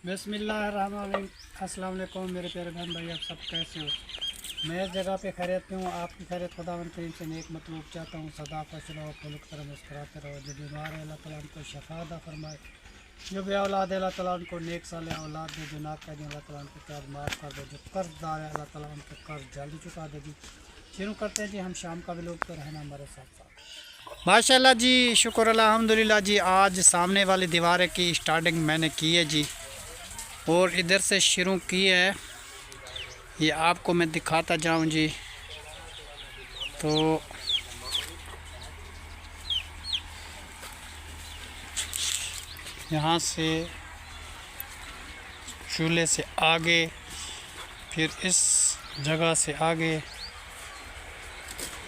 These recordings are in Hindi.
अस्सलाम वालेकुम मेरे प्यारे बहन भाई, आप सब कैसे हो। मैं इस जगह पे खैरियत पे हूँ। आपकी खैरियत खुदावंद करीम से नेक मतलूब चाहता हूँ। सदा खुश रहो, खुलक तरह मुस्कुराते रहो। जो बीमार है अल्लाह ताला उनको शफा अता फरमाए। जो बे औलाद है अल्लाह ताला उनको नेक साले औलाद दे। जो नाक़ है अल्लाह ताला उनको कर्ज माफ़ कर दे। जो कर्जदार है अल्लाह ताला उनको कर्ज जल्दी चुका दे। जी शुरू करते हैं जी हम शाम का व्लॉग, तो रहना हमारे साथ साथ। माशाल्लाह जी, शुक्र अल्हम्दुलिल्लाह जी। आज सामने वाली दीवार की स्टार्टिंग मैंने की है जी, और इधर से शुरू की है। ये आपको मैं दिखाता जाऊं जी। तो यहाँ से चूल्हे से आगे, फिर इस जगह से आगे।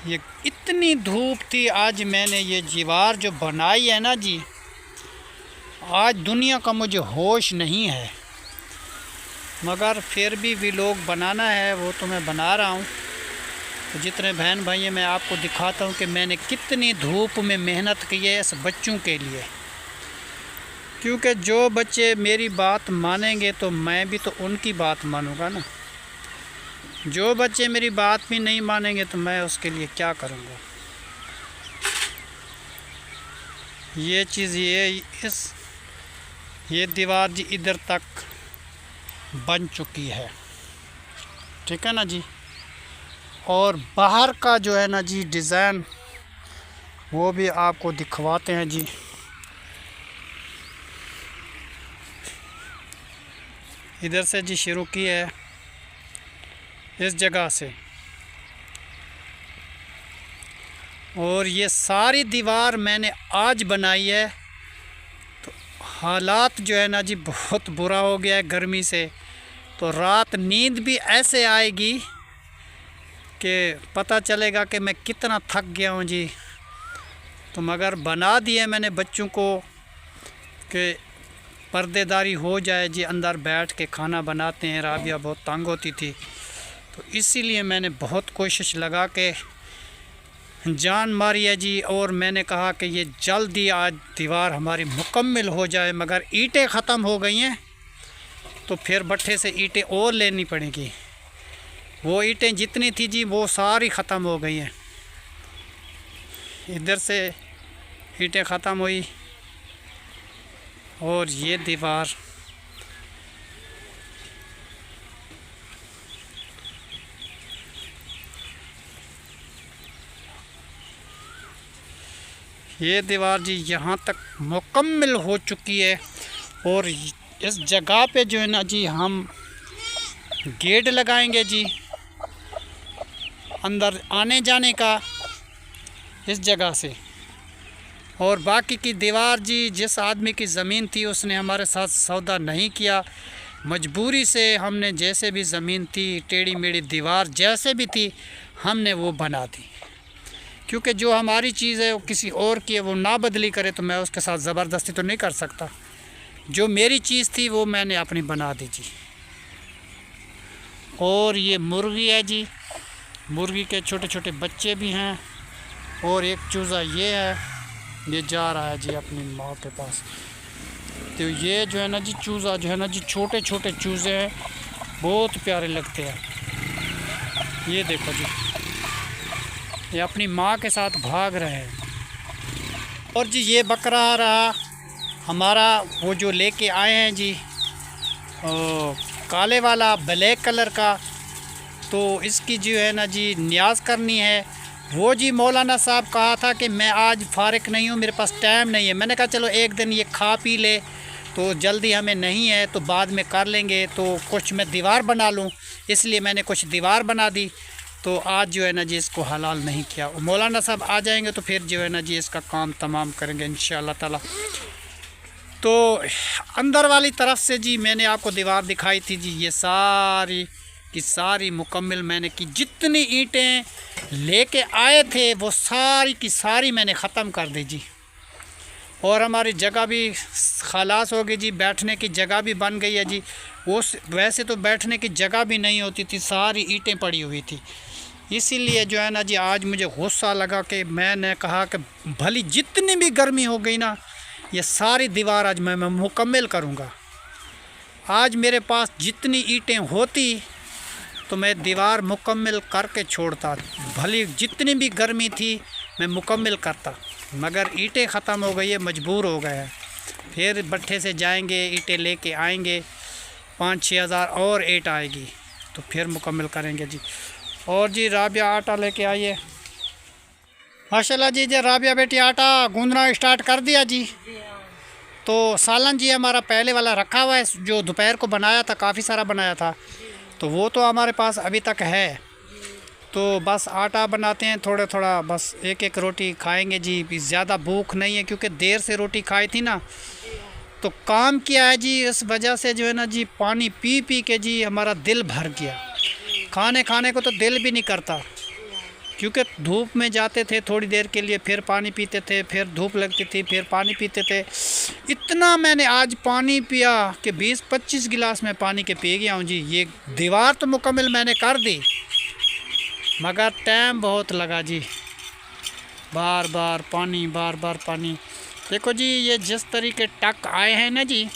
ये इतनी धूप थी आज, मैंने ये दीवार जो बनाई है ना जी, आज दुनिया का मुझे होश नहीं है, मगर फिर भी लोग बनाना है वो तो मैं बना रहा हूँ। तो जितने बहन भाई हैं, मैं आपको दिखाता हूँ कि मैंने कितनी धूप में मेहनत की है इस बच्चों के लिए। क्योंकि जो बच्चे मेरी बात मानेंगे तो मैं भी तो उनकी बात मानूंगा ना। जो बच्चे मेरी बात भी नहीं मानेंगे तो मैं उसके लिए क्या करूँगा। ये चीज़ ये दीवार जी इधर तक बन चुकी है, ठीक है ना जी। और बाहर का जो है ना जी डिज़ाइन, वो भी आपको दिखवाते हैं जी। इधर से जी शुरू की है, इस जगह से। और ये सारी दीवार मैंने आज बनाई है। तो हालात जो है ना जी बहुत बुरा हो गया है गर्मी से। तो रात नींद भी ऐसे आएगी कि पता चलेगा कि मैं कितना थक गया हूँ जी। तो मगर बना दिए मैंने बच्चों को कि पर्देदारी हो जाए जी, अंदर बैठ के खाना बनाते हैं। राबिया बहुत तंग होती थी, तो इसीलिए मैंने बहुत कोशिश लगा के जान मारी है जी। और मैंने कहा कि ये जल्दी आज दीवार हमारी मुकम्मल हो जाए। मगर ईंटें ख़त्म हो गई हैं, तो फिर भट्ठे से ईंटें और लेनी पड़ेगी। वो ईंटें जितनी थी जी वो सारी ख़त्म हो गई हैं। इधर से ईंटें ख़त्म हुई, और ये दीवार जी यहाँ तक मुकम्मल हो चुकी है। और इस जगह पे जो है ना जी हम गेट लगाएंगे जी, अंदर आने जाने का इस जगह से। और बाकी की दीवार जी, जिस आदमी की ज़मीन थी उसने हमारे साथ सौदा नहीं किया। मजबूरी से हमने जैसे भी ज़मीन थी, टेढ़ी मेढ़ी दीवार जैसे भी थी, हमने वो बना दी। क्योंकि जो हमारी चीज़ है वो किसी और की है, वो ना बदली करे तो मैं उसके साथ ज़बरदस्ती तो नहीं कर सकता। जो मेरी चीज़ थी वो मैंने अपनी बना दी जी। और ये मुर्गी है जी, मुर्गी के छोटे छोटे बच्चे भी हैं। और एक चूज़ा ये है, ये जा रहा है जी अपनी माँ के पास। तो ये जो है ना जी चूज़ा जो है ना जी, छोटे छोटे चूज़े हैं, बहुत प्यारे लगते हैं। ये देखो जी, ये अपनी माँ के साथ भाग रहे हैं। और जी ये बकरा रहा हमारा, वो जो लेके आए हैं जी, काले वाला ब्लैक कलर का। तो इसकी जो है ना जी न्याज़ करनी है। वो जी मौलाना साहब कहा था कि मैं आज फारिग नहीं हूँ, मेरे पास टाइम नहीं है। मैंने कहा चलो एक दिन ये खा पी ले, तो जल्दी हमें नहीं है तो बाद में कर लेंगे। तो कुछ मैं दीवार बना लूँ, इसलिए मैंने कुछ दीवार बना दी। तो आज जो है ना जी इसको हलाल नहीं किया। मौलाना साहब आ जाएंगे तो फिर जो है ना जी इसका काम तमाम करेंगे इंशाअल्लाह ताला। तो अंदर वाली तरफ से जी मैंने आपको दीवार दिखाई थी जी, ये सारी की सारी मुकम्मल मैंने की। जितनी ईंटें लेके आए थे वो सारी की सारी मैंने ख़त्म कर दी जी। और हमारी जगह भी खलास हो गई जी, बैठने की जगह भी बन गई है जी। वैसे तो बैठने की जगह भी नहीं होती थी, सारी ईंटें पड़ी हुई थी। इसीलिए जो है ना जी आज मुझे गुस्सा लगा कि मैंने कहा कि भली जितनी भी गर्मी हो गई ना, ये सारी दीवार आज मैं मुकम्मल करूँगा। आज मेरे पास जितनी ईंटें होती तो मैं दीवार मुकम्मल करके छोड़ता, भली जितनी भी गर्मी थी मैं मुकम्मल करता, मगर ईंटें ख़त्म हो गई है, मजबूर हो गए हैं। फिर भट्ठे से जाएंगे, ईंटें लेके आएंगे, 5-6 हज़ार और ईंट आएगी तो फिर मुकम्मल करेंगे जी। और जी राबिया आटा लेके आइए। माशाल्लाह जी, राबिया बेटी आटा गूंदना स्टार्ट कर दिया जी। तो सालन जी हमारा पहले वाला रखा हुआ है, जो दोपहर को बनाया था, काफ़ी सारा बनाया था, तो वो तो हमारे पास अभी तक है। तो बस आटा बनाते हैं थोड़ा थोड़ा, बस एक एक रोटी खाएंगे जी। ज़्यादा भूख नहीं है क्योंकि देर से रोटी खाई थी ना, तो काम किया है जी। इस वजह से जो है ना जी, पानी पी पी के जी हमारा दिल भर गया। खाने को तो दिल भी नहीं करता, क्योंकि धूप में जाते थे थोड़ी देर के लिए, फिर पानी पीते थे, फिर धूप लगती थी, फिर पानी पीते थे। इतना मैंने आज पानी पिया कि 20-25 गिलास में पानी के पी गया हूँ जी। ये दीवार तो मुकम्मल मैंने कर दी, मगर टाइम बहुत लगा जी। बार बार पानी। देखो जी, ये जिस तरीके टक आए हैं ना जी,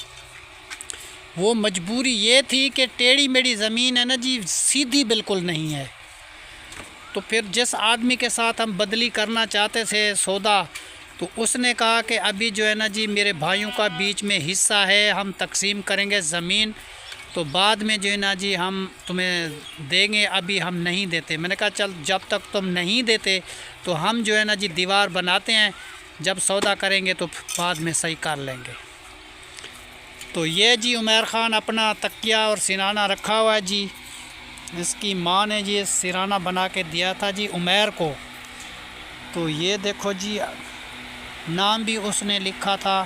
वो मजबूरी ये थी कि टेढ़ी मेढ़ी ज़मीन है ना जी, सीधी बिल्कुल नहीं है। तो फिर जिस आदमी के साथ हम बदली करना चाहते थे सौदा, तो उसने कहा कि अभी जो है ना जी, मेरे भाइयों का बीच में हिस्सा है, हम तकसीम करेंगे ज़मीन, तो बाद में जो है ना जी हम तुम्हें देंगे, अभी हम नहीं देते। मैंने कहा चल, जब तक तुम नहीं देते तो हम जो है ना जी दीवार बनाते हैं, जब सौदा करेंगे तो बाद में सही कर लेंगे। तो ये जी उमर ख़ान अपना तकिया और सिराना रखा हुआ है जी। इसकी माँ ने जी सिराना बना के दिया था जी उमर को। तो ये देखो जी, नाम भी उसने लिखा था,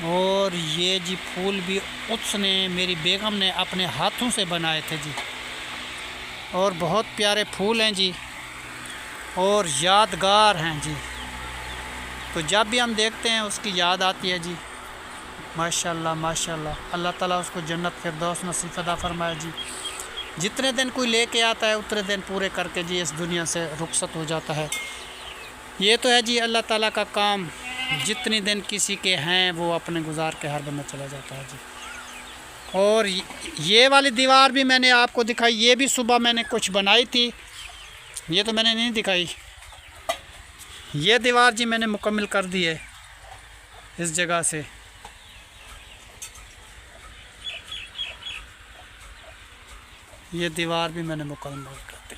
और ये जी फूल भी उसने, मेरी बेगम ने अपने हाथों से बनाए थे जी। और बहुत प्यारे फूल हैं जी, और यादगार हैं जी। तो जब भी हम देखते हैं उसकी याद आती है जी। माशाल्लाह, अल्लाह ताला उसको जन्नत फिरदौस नसीब अता फरमाए जी। जितने दिन कोई लेके आता है उतने दिन पूरे करके जी इस दुनिया से रुखसत हो जाता है। ये तो है जी अल्लाह ताला का काम, जितने दिन किसी के हैं वो अपने गुजार के हर बंदा चला जाता है जी। और ये वाली दीवार भी मैंने आपको दिखाई, ये भी सुबह मैंने कुछ बनाई थी, ये तो मैंने नहीं दिखाई। ये दीवार जी मैंने मुकम्मल कर दी है इस जगह से। ये दीवार भी मैंने मुकम्मल कर दी।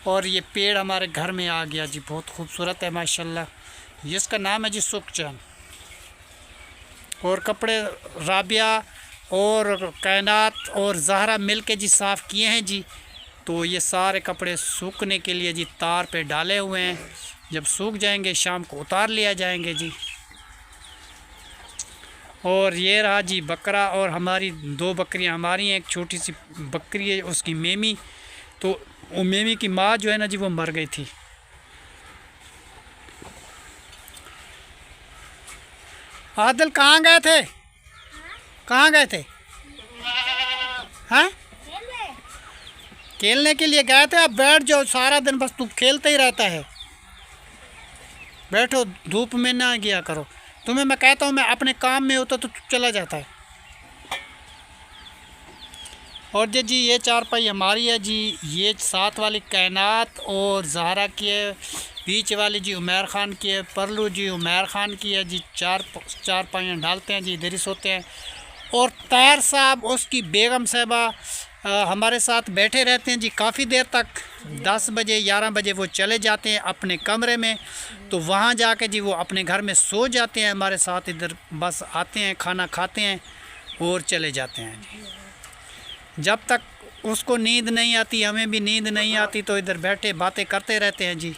और ये पेड़ हमारे घर में आ गया जी, बहुत खूबसूरत है माशाल्लाह। इसका नाम है जी सुखचैन। और कपड़े राबिया और कायनात और ज़हरा मिल के जी साफ़ किए हैं जी। तो ये सारे कपड़े सूखने के लिए जी तार पे डाले हुए हैं, जब सूख जाएंगे शाम को उतार लिया जाएंगे जी। और ये रहा जी बकरा, और हमारी 2 बकरियां हमारी हैं, एक छोटी सी बकरी है उसकी मेमी। तो वो मेमी की माँ जो है ना जी वो मर गई थी। आदिल कहाँ गए थे? कहाँ गए थे? हाँ, खेलने के लिए गए थे। अब बैठ जाओ, सारा दिन बस तू खेलते ही रहता है। बैठो, धूप में ना गया करो। तुम्हें मैं कहता हूँ, मैं अपने काम में होता तो चला जाता है। और जी ये चारपाई हमारी है जी। ये साथ वाली कायनात और ज़हरा की है, बीच वाली जी उमर ख़ान की है, परलू जी उमर ख़ान की है जी। चार पाइयाँ डालते हैं जी, इधर ही सोते हैं। और तैर साहब, उसकी बेगम साहबा हमारे साथ बैठे रहते हैं जी काफ़ी देर तक। 10 बजे 11 बजे वो चले जाते हैं अपने कमरे में, तो वहाँ जाके जी वो अपने घर में सो जाते हैं हमारे साथ। इधर बस आते हैं, खाना खाते हैं और चले जाते हैं जी। जब तक उसको नींद नहीं आती, हमें भी नींद नहीं आती, तो इधर बैठे बातें करते रहते हैं जी।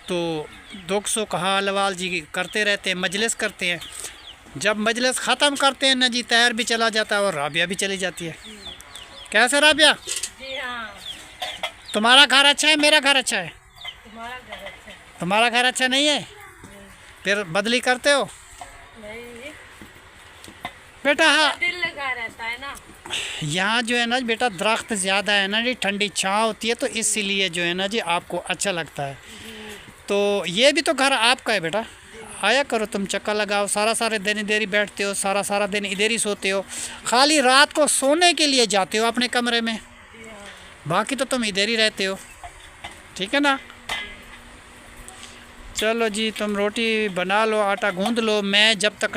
तो दुख सुख हाल वाल जी करते रहते हैं, मजलिस करते हैं। जब मजलिस ख़त्म करते हैं ना जी, तैर भी चला जाता है और राबिया भी चली जाती है। कैसे राबिया? जी हाँ। तुम्हारा घर अच्छा है, मेरा घर अच्छा है? तुम्हारा घर अच्छा है। तुम्हारा घर अच्छा नहीं है? फिर बदली करते हो? नहीं बेटा हाँ, दिल लगा रहता है ना। यहाँ जो है ना बेटा दरख्त ज़्यादा है ना जी, ठंडी छाँव होती है, तो इसीलिए जो है ना जी आपको अच्छा लगता है। तो ये भी तो घर आपका है बेटा, आया करो, तुम चक्कर लगाओ। सारा दिन इधर ही बैठते हो, सारा दिन इधर ही सोते हो, खाली रात को सोने के लिए जाते हो अपने कमरे में, बाकी तो तुम इधर ही रहते हो, ठीक है ना। चलो जी, तुम रोटी बना लो, आटा गूंद लो, मैं जब तक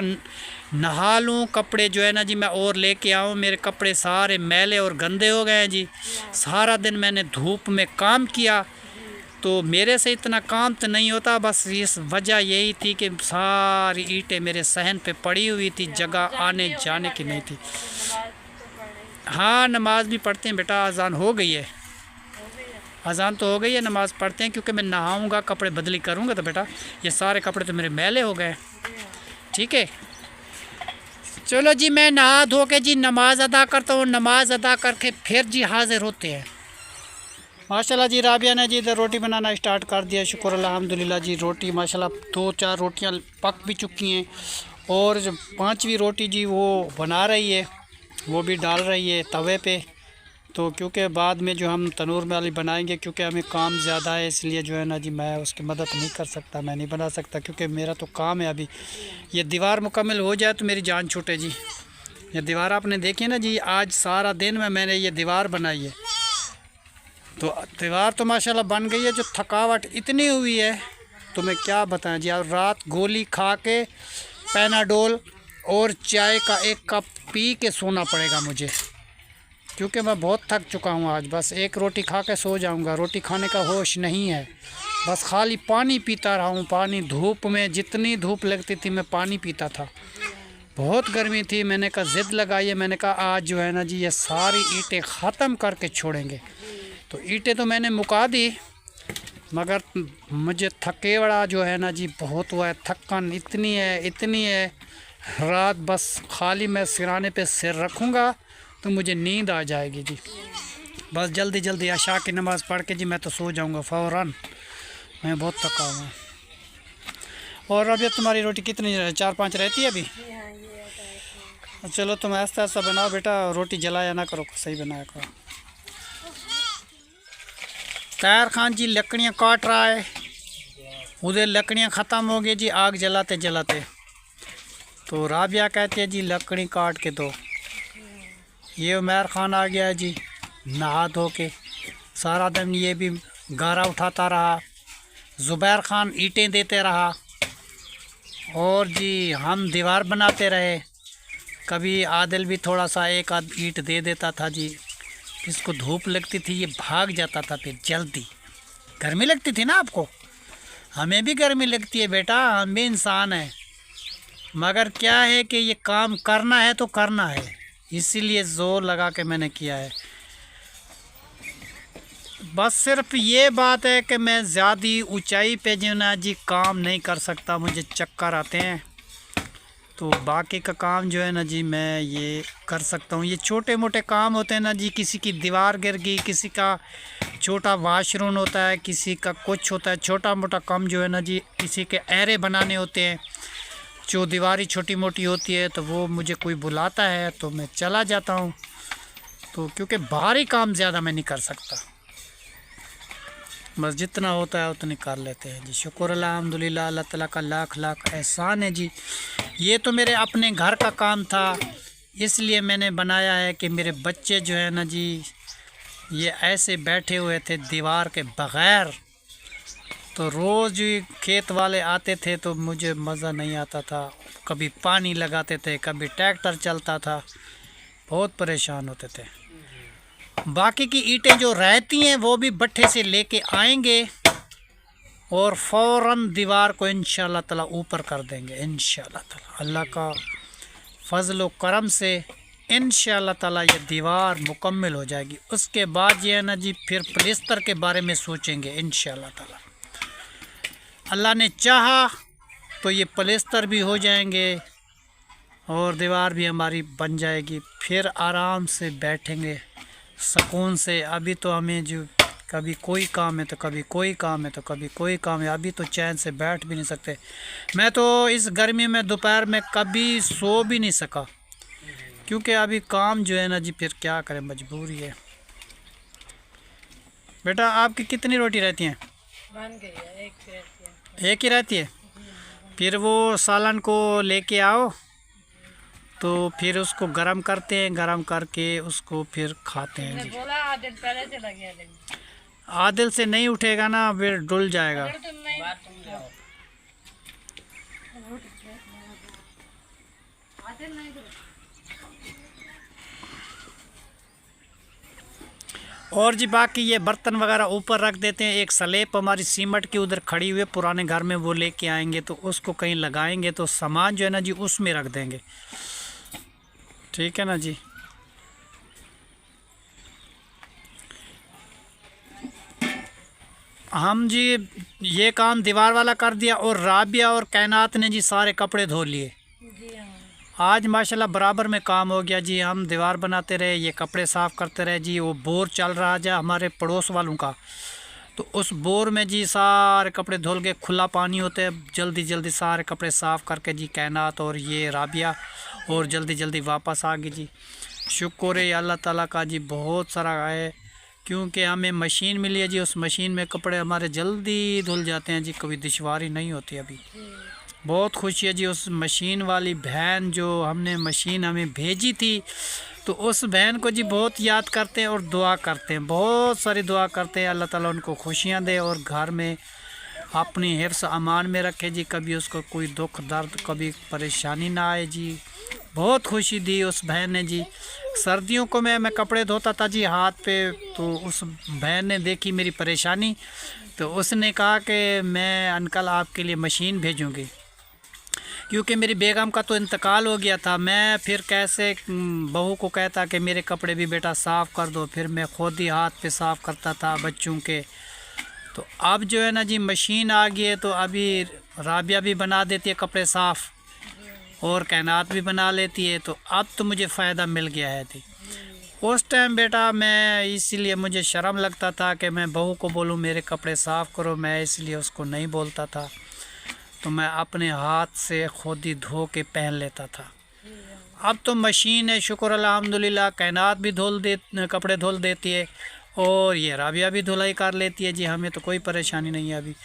नहा लूँ, कपड़े जो है ना जी मैं और लेके आऊँ। मेरे कपड़े सारे मैले और गंदे हो गए हैं जी। सारा दिन मैंने धूप में काम किया, तो मेरे से इतना काम तो नहीं होता। बस इस वजह यही थी कि सारी ईंटें मेरे सहन पे पड़ी हुई थी, जगह आने जाने की नहीं थी। हाँ, नमाज भी पढ़ते हैं बेटा, अजान हो गई है, अजान तो हो गई है, नमाज़ पढ़ते हैं, क्योंकि मैं नहाऊंगा, कपड़े बदली करूंगा तो बेटा ये सारे कपड़े तो मेरे मैले हो गए, ठीक है। चलो जी, मैं नहा धो के जी नमाज़ अदा करता हूँ, नमाज अदा करके फिर जी हाजिर होते हैं। माशाल्लाह जी, राबिया ने जी इधर रोटी बनाना स्टार्ट कर दिया, शुक्र अल्हम्दुलिल्लाह जी। रोटी माशाल्लाह 2-4 रोटियाँ पक भी चुकी हैं, और जो 5वीं रोटी जी वो बना रही है, वो भी डाल रही है तवे पे। तो क्योंकि बाद में जो हम तनूर में वाली बनाएंगे, क्योंकि हमें काम ज़्यादा है, इसलिए जो है ना जी मैं उसकी मदद नहीं कर सकता, मैं नहीं बना सकता, क्योंकि मेरा तो काम है। अभी ये दीवार मुकम्मल हो जाए तो मेरी जान छूटे जी। ये दीवार आपने देखी ना जी, आज सारा दिन में मैंने ये दीवार बनाई है, तो दीवार तो माशाल्लाह बन गई है। जो थकावट इतनी हुई है तो मैं क्या बताएं जी। और रात गोली खा के पैनाडोल और चाय का 1 कप पी के सोना पड़ेगा मुझे, क्योंकि मैं बहुत थक चुका हूँ आज। बस 1 रोटी खा के सो जाऊँगा, रोटी खाने का होश नहीं है, बस खाली पानी पीता रहा हूँ। पानी, धूप में जितनी धूप लगती थी मैं पानी पीता था, बहुत गर्मी थी। मैंने कहा ज़िद लगाई है, मैंने कहा आज जो है ना जी ये सारी ईंटें ख़त्म करके छोड़ेंगे। तो ईंटें तो मैंने मुका दी, मगर मुझे थकेवड़ा जो है ना जी बहुत हुआ है, थकन इतनी है। रात बस खाली मैं सिराने पे सिर रखूँगा तो मुझे नींद आ जाएगी जी। बस जल्दी आशा की नमाज़ पढ़ के जी मैं तो सो जाऊंगा फ़ौरन, मैं बहुत थका हुआ। और अभी तुम्हारी रोटी कितनी 4-5 रहती है अभी? चलो तुम आस्ता आस्ता बनाओ बेटा, रोटी जलाया ना करो, सही बनाया करो। तायर खान जी लकड़ियाँ काट रहा है, उधर लकड़ियाँ ख़त्म हो गई जी आग जलाते जलाते। तो राबिया कहती है जी लकड़ी काट के दो। ये उमर खान आ गया है जी, नहा धो के, सारा दिन ये भी गारा उठाता रहा। ज़ुबैर खान ईंटें देते रहा, और जी हम दीवार बनाते रहे। कभी आदिल भी थोड़ा सा 1 आध ईंट दे देता था जी। इसको धूप लगती थी, ये भाग जाता था, फिर जल्दी। गर्मी लगती थी ना आपको, हमें भी गर्मी लगती है बेटा, हम भी इंसान हैं, मगर क्या है कि ये काम करना है तो करना है, इसीलिए ज़ोर लगा के मैंने किया है। बस सिर्फ ये बात है कि मैं ज़्यादा ऊंचाई पे जो ना जी काम नहीं कर सकता, मुझे चक्कर आते हैं। तो बाकी का काम जो है ना जी मैं ये कर सकता हूँ। ये छोटे मोटे काम होते हैं ना जी, किसी की दीवार गिर गई, किसी का छोटा वाशरूम होता है, किसी का कुछ होता है, छोटा मोटा काम जो है ना जी, किसी के एरे बनाने होते हैं, जो दीवारी छोटी मोटी होती है, तो वो मुझे कोई बुलाता है तो मैं चला जाता हूँ। तो क्योंकि भारी काम ज़्यादा मैं नहीं कर सकता, बस जितना होता है उतनी कर लेते हैं जी। शुक्र अल्हम्दुलिल्लाह, अल्लाह ताला का लाख लाख एहसान है जी। ये तो मेरे अपने घर का काम था, इसलिए मैंने बनाया है कि मेरे बच्चे जो है ना जी ये ऐसे बैठे हुए थे दीवार के बग़ैर। तो रोज़ ही खेत वाले आते थे तो मुझे मज़ा नहीं आता था, कभी पानी लगाते थे, कभी ट्रैक्टर चलता था, बहुत परेशान होते थे। बाकी की ईंटें जो रहती हैं वो भी भट्ठे से लेके आएंगे और फ़ौरन दीवार को इंशाअल्लाह ताला ऊपर कर देंगे इंशाअल्लाह ताला। अल्लाह का फजल व करम से इंशाअल्लाह ताला ये दीवार मुकम्मल हो जाएगी। उसके बाद ये है ना जी फिर प्लास्टर के बारे में सोचेंगे इंशाअल्लाह ताला। अल्लाह ने चाहा तो ये प्लास्टर भी हो जाएंगे और दीवार भी हमारी बन जाएगी, फिर आराम से बैठेंगे सुकून से। अभी तो हमें जो कभी कोई काम है तो कभी कोई काम है तो कभी कोई काम है, अभी तो चैन से बैठ भी नहीं सकते। मैं तो इस गर्मी में दोपहर में कभी सो भी नहीं सका, क्योंकि अभी काम जो है ना जी फिर क्या करें, मजबूरी है। बेटा आपकी कितनी रोटी रहती हैं? बन गई है, एक रहती है। एक ही रहती है? फिर वो सालन को लेके आओ तो फिर उसको गरम करते हैं, गरम करके उसको फिर खाते हैं मैं जी। बोला आदिल पहले चला गया लेकिन आदिल से नहीं उठेगा ना, फिर डुल जाएगा। अगर तुम नहीं आदिल नहीं तो और जी बाकी ये बर्तन वगैरह ऊपर रख देते हैं। एक स्लेब हमारी सीमेंट की उधर खड़ी हुई है पुराने घर में, वो लेके आएंगे तो उसको कहीं लगाएंगे तो सामान जो है ना जी उसमें रख देंगे। ठीक है ना जी। हम जी ये काम दीवार वाला कर दिया और राबिया और कैनात ने जी सारे कपड़े धो लिए। जी हाँ आज माशाल्लाह बराबर में काम हो गया जी। हम दीवार बनाते रहे, ये कपड़े साफ़ करते रहे जी। वो बोर चल रहा है हमारे पड़ोस वालों का, तो उस बोर में जी सारे कपड़े धुल के खुला पानी होते हैं, जल्दी जल्दी सारे कपड़े साफ़ करके जी कैनात और ये राबिया और जल्दी जल्दी वापस आ गई जी। शुक्र है अल्लाह ताला का जी, बहुत सारा है, क्योंकि हमें मशीन मिली है जी। उस मशीन में कपड़े हमारे जल्दी धुल जाते हैं जी, कभी दुश्वारी नहीं होती अभी। बहुत खुशी है जी। उस मशीन वाली बहन जो हमने मशीन हमें भेजी थी, तो उस बहन को जी बहुत याद करते हैं और दुआ करते हैं, बहुत सारी दुआ करते हैं। अल्लाह ताला उनको खुशियाँ दे और घर में अपनी हिफ्स अमान में रखे जी। कभी उसको कोई दुख दर्द कभी परेशानी ना आए जी। बहुत खुशी दी उस बहन ने जी। सर्दियों को मैं कपड़े धोता था जी हाथ पे, तो उस बहन ने देखी मेरी परेशानी, तो उसने कहा कि मैं अंकल आपके लिए मशीन भेजूँगी, क्योंकि मेरी बेगम का तो इंतकाल हो गया था। मैं फिर कैसे बहू को कहता कि मेरे कपड़े भी बेटा साफ़ कर दो, फिर मैं खुद ही हाथ पे साफ़ करता था बच्चों के। तो अब जो है ना जी मशीन आ गई है, तो अभी राबिया भी बना देती है कपड़े साफ़ और कैनात भी बना लेती है, तो अब तो मुझे फ़ायदा मिल गया है थी। उस टाइम बेटा मैं इसीलिए मुझे शर्म लगता था कि मैं बहू को बोलूँ मेरे कपड़े साफ़ करो, मैं इसलिए उसको नहीं बोलता था। तो मैं अपने हाथ से खुद ही धो के पहन लेता था। अब तो मशीन है, शुक्र अल्हम्दुलिल्लाह। कैनात भी कपड़े धुल देती है और ये राबिया भी धुलाई कर लेती है जी। हमें तो कोई परेशानी नहीं है अभी।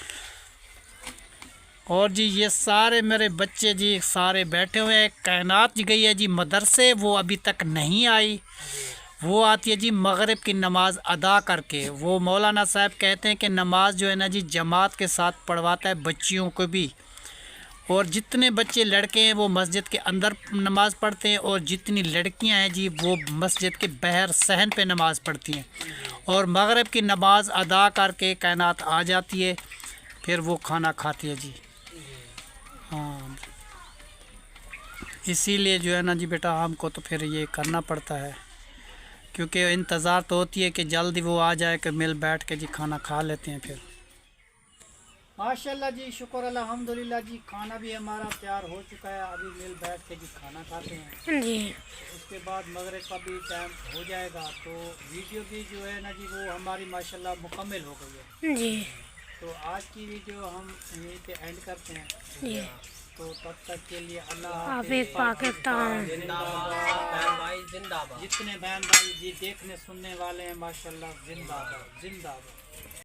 और जी ये सारे मेरे बच्चे जी सारे बैठे हुए हैं। कैनात जी गई है जी मदरसे, वो अभी तक नहीं आई। वो आती है जी मगरिब की नमाज़ अदा करके। वो मौलाना साहब कहते हैं कि नमाज जो है ना जी जमात के साथ पढ़वाता है बच्चियों को भी, और जितने बच्चे लड़के हैं वो मस्जिद के अंदर नमाज़ पढ़ते हैं, और जितनी लड़कियां हैं जी वो मस्जिद के बाहर सहन पे नमाज़ पढ़ती हैं। और मगरिब की नमाज़ अदा करके कैनात आ जाती है, फिर वो खाना खाती है जी। हाँ, इसीलिए जो है ना जी बेटा हमको तो फिर ये करना पड़ता है, क्योंकि इंतज़ार तो होती है कि जल्दी वो आ जाए कि मिल बैठ के जी खाना खा लेते हैं। फिर माशाल्लाह जी, शुक्र अल्हम्दुलिल्लाह जी, खाना भी हमारा तैयार हो चुका है। अभी मिल बैठ के जी खाना खाते हैं जी। उसके बाद मगरिब का भी टाइम हो जाएगा। तो वीडियो भी जो है ना जी वो हमारी माशाल्लाह मुकम्मल हो गई है जी तो आज की वीडियो हम यहीं पे एंड करते हैं। जी। तो तब तक के लिए अल्लाह हाफिज़ पाकिस्तान। जितने बहन भाई जी देखने सुनने वाले हैं माशाल्लाह जिंदाबाद जिंदाबाद।